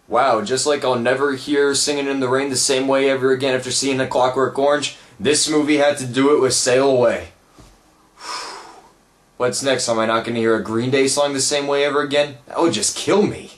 Wow, just like I'll never hear Singing in the Rain the same way ever again after seeing A Clockwork Orange, this movie had to do it with Sail Away. What's next? Am I not going to hear a Green Day song the same way ever again? That would just kill me.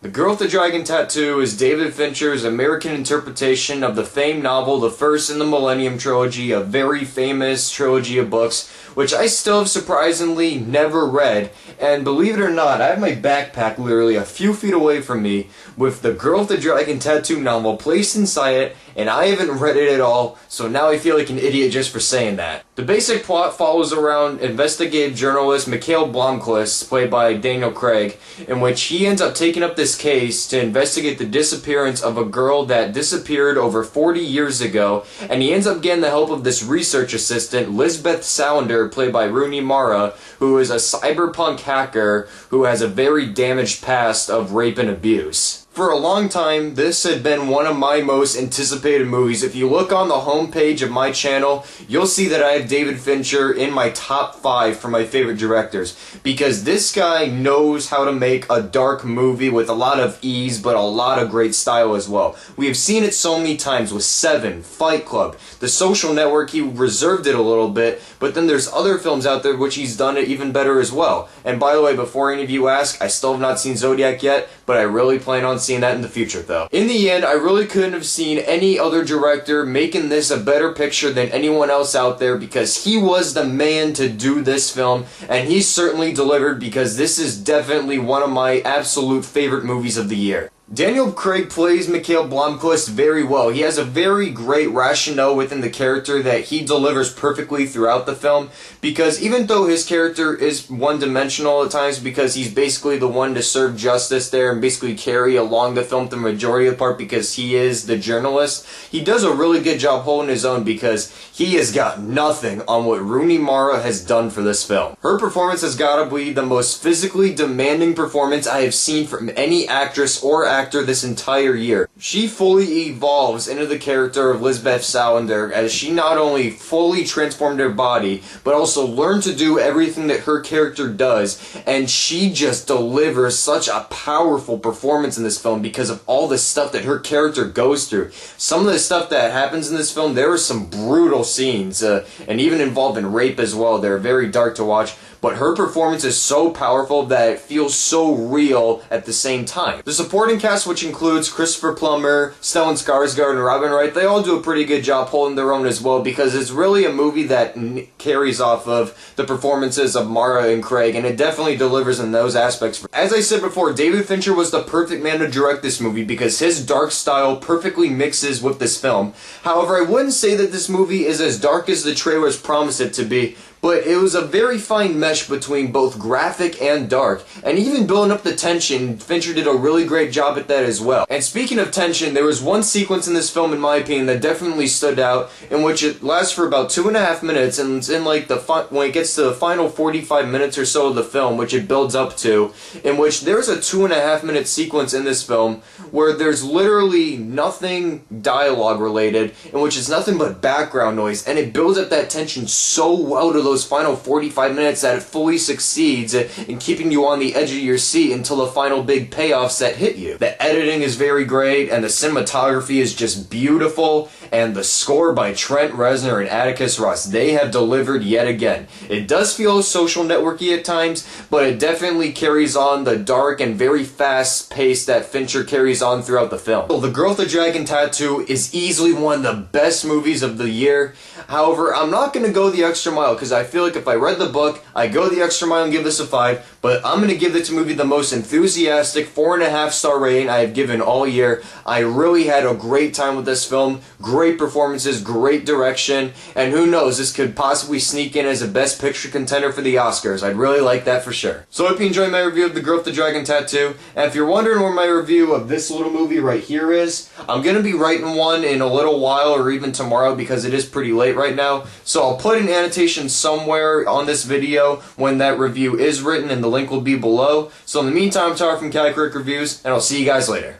The Girl with the Dragon Tattoo is David Fincher's American interpretation of the famed novel The First in the Millennium Trilogy, a very famous trilogy of books, which I still have surprisingly never read. And believe it or not, I have my backpack literally a few feet away from me with The Girl with the Dragon Tattoo novel placed inside it, and I haven't read it at all, so now I feel like an idiot just for saying that. The basic plot follows around investigative journalist Mikhail Blomkvist, played by Daniel Craig, in which he ends up taking up this case to investigate the disappearance of a girl that disappeared over 40 years ago, and he ends up getting the help of this research assistant, Lisbeth Salander, played by Rooney Mara, who is a cyberpunk hacker who has a very damaged past of rape and abuse. For a long time, this had been one of my most anticipated movies. If you look on the homepage of my channel, you'll see that I have David Fincher in my top 5 for my favorite directors. Because this guy knows how to make a dark movie with a lot of ease, but a lot of great style as well. We have seen it so many times with Seven, Fight Club, The Social Network. He reserved it a little bit, but then there's other films out there which he's done it even better as well. And by the way, before any of you ask, I still have not seen Zodiac yet, but I really plan on seeing that in the future though. In the end, I really couldn't have seen any other director making this a better picture than anyone else out there, because he was the man to do this film, and he certainly delivered, because this is definitely one of my absolute favorite movies of the year. Daniel Craig plays Mikhail Blomkvist very well. He has a very great rationale within the character that he delivers perfectly throughout the film, because even though his character is one-dimensional at times, because he's basically the one to serve justice there and basically carry along the film the majority of the part because he is the journalist, he does a really good job holding his own, because he has got nothing on what Rooney Mara has done for this film. Her performance has got to be the most physically demanding performance I have seen from any actress or actor this entire year. She fully evolves into the character of Lisbeth Salander, as she not only fully transformed her body, but also learned to do everything that her character does, and she just delivers such a powerful performance in this film because of all the stuff that her character goes through. Some of the stuff that happens in this film, there are some brutal scenes, and even involving rape as well. They're very dark to watch, but her performance is so powerful that it feels so real at the same time. The supporting cast, which includes Christopher Plummer, Stellan Skarsgard, and Wright, they all do a pretty good job holding their own as well, because it's really a movie that carries off of the performances of Mara and Craig, and it definitely delivers in those aspects. As I said before, David Fincher was the perfect man to direct this movie because his dark style perfectly mixes with this film. However, I wouldn't say that this movie is as dark as the trailers promise it to be, but it was a very fine mesh between both graphic and dark, and even building up the tension, Fincher did a really great job at that as well. And speaking of tension, there was one sequence in this film, in my opinion, that definitely stood out, in which it lasts for about 2.5 minutes, and it's in like when it gets to the final 45 minutes or so of the film, which it builds up to, in which there's a 2.5 minute sequence in this film where there's literally nothing dialogue related, in which it's nothing but background noise, and it builds up that tension so well to those final 45 minutes that it fully succeeds in keeping you on the edge of your seat until the final big payoffs that hit you. The editing is very great, and the cinematography is just beautiful, and the score by Trent Reznor and Atticus Ross, they have delivered yet again. It does feel social networky at times, but it definitely carries on the dark and very fast pace that Fincher carries on throughout the film. The Girl with the Dragon Tattoo is easily one of the best movies of the year. However, I'm not going to go the extra mile, because I feel like if I read the book, I go the extra mile and give this a 5, but I'm going to give this movie the most enthusiastic 4.5-star rating I have given all year. I really had a great time with this film, great performances, great direction, and who knows, this could possibly sneak in as a Best Picture contender for the Oscars. I'd really like that for sure. So I hope you enjoyed my review of The Girl with the Dragon Tattoo, and if you're wondering where my review of this little movie right here is, I'm going to be writing one in a little while or even tomorrow because it is pretty late right now, so I'll put an annotation somewhere on this video when that review is written, and the link will be below. So in the meantime, I'm Tyler from Cali Critic Reviews, and I'll see you guys later.